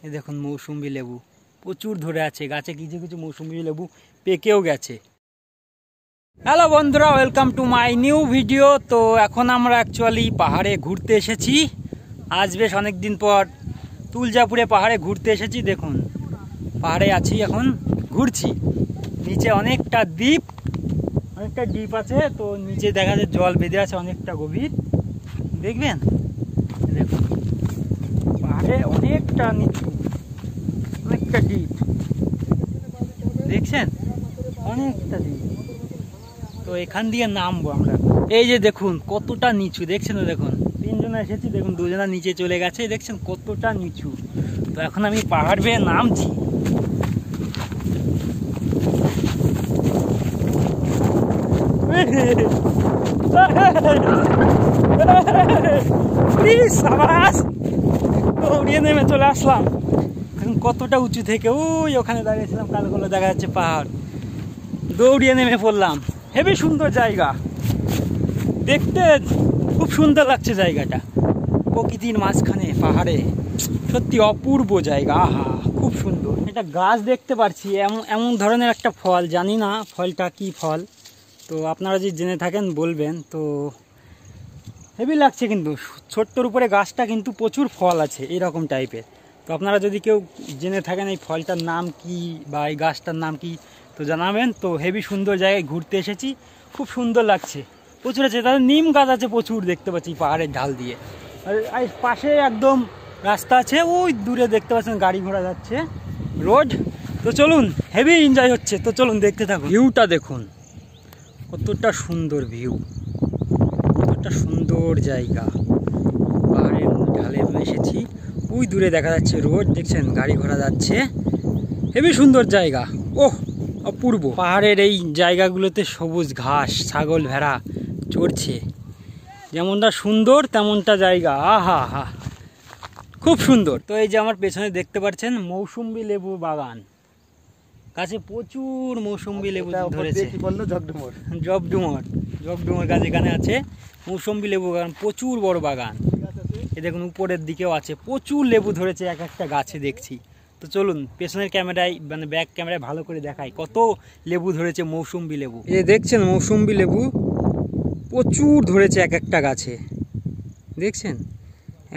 এই দেখুন মৌসুম্বি লেবু প্রচুর ধরে আছে গাছে, কিছু কিছু মৌসুম্বি লেবু পেকেও গেছে। হ্যালো বন্ধুরা, welcome to my new video. তো এখন আমরা অ্যাকচুয়ালি পাহাড়ে ঘুরতে এসেছি। আজ বেশ অনেকদিন পর তুলজাপুরে পাহাড়ে ঘুরতে এসেছি। দেখুন পাহাড়ে আছি, এখন ঘুরছি। নিচে অনেকটা দ্বীপ আছে, তো নিচে দেখা যায় জল বেঁধে আছে অনেকটা গভীর। দেখবেন, দেখুন পাহাড়ে অনেকটা নিচু, অনেকটা দ্বীপ দেখছেন, অনেকটা দ্বীপ। তো এখান দিয়ে নামবো আমরা। এই যে দেখুন কতটা নিচু, দেখছেন তো, দেখুন তিনজনে এসেছি, দেখুন দুজনা নিচে চলে গেছে, দেখছেন কতটা নিচু। তো এখন আমি পাহাড় বেয়ে নামছি। উড়িয়ে নেমে চলে আসলাম। এখন কতটা উঁচু থেকে ওই ওখানে দাঁড়িয়েছিলাম, কালগুলো দেখা যাচ্ছে পাহাড়, দৌড়িয়ে নেমে পড়লাম। হেবি সুন্দর জায়গা, দেখতে খুব সুন্দর লাগছে জায়গাটা, প্রকৃতির মাঝখানে পাহাড়ে, সত্যি অপূর্ব জায়গা। আহা, খুব সুন্দর। এটা গাছ দেখতে পাচ্ছি, এমন ধরনের একটা ফল, জানি না ফলটা কি ফল, তো আপনারা যদি জেনে থাকেন বলবেন। তো হেভি লাগছে, কিন্তু ছোট্টর উপরে গাছটা কিন্তু প্রচুর ফল আছে এরকম টাইপের। তো আপনারা যদি কেউ জেনে থাকেন এই ফলটার নাম কি বা এই গাছটার নাম কি, তো জানাবেন। তো হেভি সুন্দর জায়গায় ঘুরতে এসেছি, খুব সুন্দর লাগছে, প্রচুর আছে। তাদের নিম গাছ আছে প্রচুর, দেখতে পাচ্ছি পাহাড়ের ঢাল দিয়ে। আর পাশে একদম রাস্তা আছে, ওই দূরে দেখতে পাচ্ছেন গাড়ি ঘোড়া যাচ্ছে, রোড। তো চলুন, হেভি এনজয় হচ্ছে, তো চলুন দেখতে থাকুন। ভিউটা দেখুন কতটা সুন্দর ভিউ, কতটা সুন্দর জায়গা। পাহাড়ের ঢালে এসেছি, ওই দূরে দেখা যাচ্ছে রোড, দেখছেন গাড়ি ঘোড়া যাচ্ছে, হেবি সুন্দর জায়গা। ওহ, অপূর্ব। পাহাড়ের এই জায়গাগুলোতে সবুজ ঘাস, ছাগল ভেড়া চড়ছে, যেমনটা সুন্দর তেমনটা জায়গা। আহা হা, খুব সুন্দর। তো এই যে আমার পেছনে দেখতে পাচ্ছেন মৌসুম্বি লেবু বাগান, গাছে প্রচুর মৌসুম্বি লেবু ধরেছে। জবডুমর গাছ এখানে আছে, মৌসুম্বি লেবু বাগান, প্রচুর বড় বাগান। এই দেখুন উপরের দিকেও আছে, প্রচুর লেবু ধরেছে এক একটা গাছে দেখছি। তো চলুন পেছনের ক্যামেরায়, মানে ব্যাক ক্যামেরায় ভালো করে দেখাই কত লেবু ধরেছে, মৌসুম্বি লেবু। এই দেখছেন মৌসুম্বি লেবু প্রচুর ধরেছে এক একটা গাছে, দেখছেন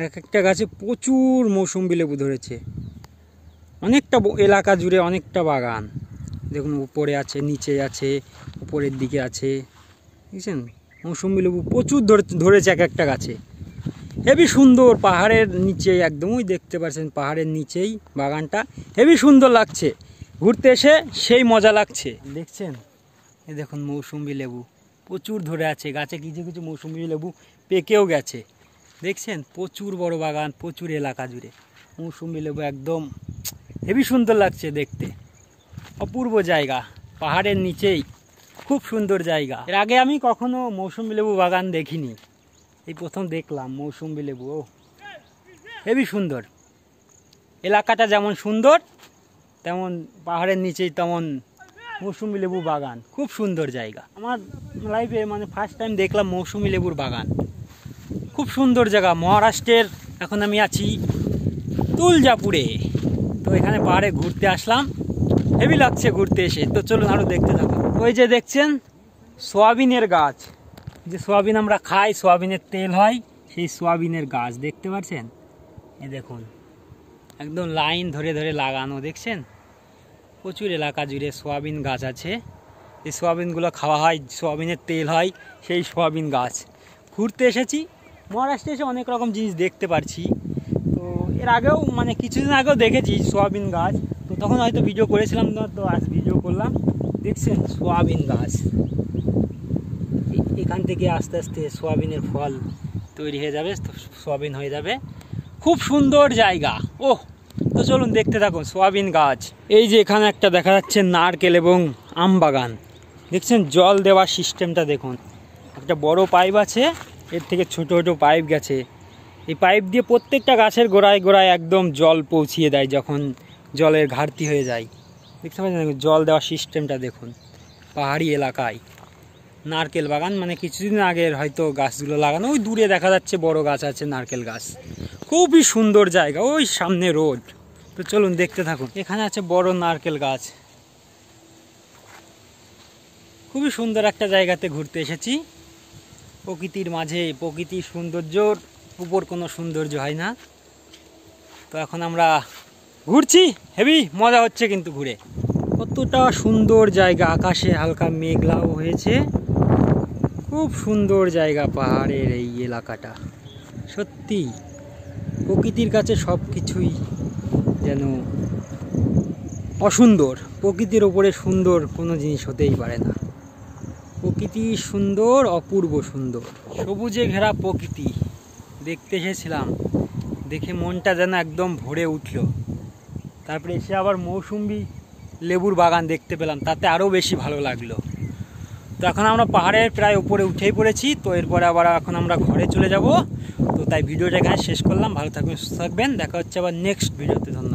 এক একটা গাছে প্রচুর মৌসুম্বি লেবু ধরেছে, অনেকটা এলাকা জুড়ে অনেকটা বাগান। দেখুন উপরে আছে, নিচে আছে, উপরের দিকে আছে, দেখছেন মৌসুম্বি লেবু প্রচুর ধরেছে এক একটা গাছে, হেবি সুন্দর। পাহাড়ের নিচে একদমই দেখতে পাচ্ছেন, পাহাড়ের নিচেই বাগানটা, হেবি সুন্দর লাগছে, ঘুরতে এসে সেই মজা লাগছে। দেখছেন এই দেখুন মৌসুম্বি লেবু প্রচুর ধরে আছে গাছে, কিছু কিছু মৌসুম্বি লেবু পেকেও গেছে, দেখছেন প্রচুর বড় বাগান, প্রচুর এলাকা জুড়ে মৌসুম্বি লেবু, একদম হেবি সুন্দর লাগছে দেখতে, অপূর্ব জায়গা, পাহাড়ের নিচেই খুব সুন্দর জায়গা। এর আগে আমি কখনো মৌসুম্বি লেবু বাগান দেখিনি, এই প্রথম দেখলাম মৌসুম্বি লেবু। ও হেবি সুন্দর, এলাকাটা যেমন সুন্দর তেমন পাহাড়ের নিচেই তেমন মৌসুম্বি লেবু বাগান, খুব সুন্দর জায়গা। আমার লাইফে মানে ফার্স্ট টাইম দেখলাম মৌসুম্বি লেবুর বাগান, খুব সুন্দর জায়গা। মহারাষ্ট্রের এখন আমি আছি তুলজাপুরে, তো এখানে পাহাড়ে ঘুরতে আসলাম, হেভি লাগছে ঘুরতে এসে। তো চলুন আরও দেখতে থাকুন। ওই যে দেখছেন সোয়াবিনের গাছ, যে সোয়াবিন আমরা খাই, সোয়াবিনের তেল হয়, সেই সোয়াবিনের গাছ দেখতে পাচ্ছেন। এই দেখুন একদম লাইন ধরে ধরে লাগানো, দেখছেন প্রচুর এলাকা জুড়ে সোয়াবিন গাছ আছে, এই সোয়াবিনগুলো খাওয়া হয়, সোয়াবিনের তেল হয়, সেই সোয়াবিন গাছ। ঘুরতে এসেছি মহারাষ্ট্রে, এসে অনেক রকম জিনিস দেখতে পারছি। তো এর আগেও মানে কিছুদিন আগেও দেখেছি সোয়াবিন গাছ, তো তখন হয়তো ভিডিও করেছিলাম না, তো আজ ভিডিও করলাম। দেখছেন সোয়াবিন গাছ, এখান থেকে আস্তে আস্তে সোয়াবিনের ফল তৈরি হয়ে যাবে, তো সোয়াবিন হয়ে যাবে, খুব সুন্দর জায়গা। ওহ, তো চলুন দেখতে থাকুন সোয়াবিন গাছ। এই যে এখানে একটা দেখা যাচ্ছে নারকেল এবং আম বাগান, দেখছেন জল দেওয়ার সিস্টেমটা দেখুন, একটা বড় পাইপ আছে, এর থেকে ছোট ছোট পাইপ গেছে, এই পাইপ দিয়ে প্রত্যেকটা গাছের গোড়ায় গোড়ায় একদম জল পৌঁছিয়ে দেয় যখন জলের ঘাটতি হয়ে যায়। দেখতে পাচ্ছেন জল দেওয়ার সিস্টেমটা দেখুন, পাহাড়ি এলাকায় নারকেল বাগান, মানে কিছুদিন আগের হয়তো গাছগুলো লাগানো, ওই দূরে দেখা যাচ্ছে বড় গাছ আছে নারকেল গাছ, খুবই সুন্দর জায়গা, ওই সামনে রোড। তো চলুন দেখতে থাকুন। এখানে আছে বড় নারকেল গাছ। খুবই সুন্দর একটা জায়গাতে ঘুরতে এসেছি, প্রকৃতির মাঝে। প্রকৃতির সৌন্দর্যর উপর কোনো সৌন্দর্য হয় না। তো এখন আমরা ঘুরছি, হেভি মজা হচ্ছে কিন্তু ঘুরে। কতটা সুন্দর জায়গা, আকাশে হালকা মেঘলাও হয়েছে। খুব সুন্দর জায়গা, পাহাড়ের এই এলাকাটা। সত্যি প্রকৃতির কাছে সব কিছুই যেন অসুন্দর। প্রকৃতির ওপরে সুন্দর কোনো জিনিস হতেই পারে না। প্রকৃতি সুন্দর, অপূর্ব সুন্দর। সবুজে ঘেরা প্রকৃতি দেখতে এসেছিলাম, দেখে মনটা যেন একদম ভরে উঠল। তারপরে এসে আবার মৌসুম্বি লেবুর বাগান দেখতে পেলাম, তাতে আরও বেশি ভালো লাগলো। তো এখন আমরা পাহাড়ের প্রায় উপরে উঠেই পড়েছি। তো এরপরে আবার এখন আমরা ঘরে চলে যাব। তো তাই ভিডিওটা এখানে শেষ করলাম। ভালো থাকবেন, সুস্থ থাকবেন। দেখা হচ্ছে আবার নেক্সট ভিডিওতে। ধন্যবাদ।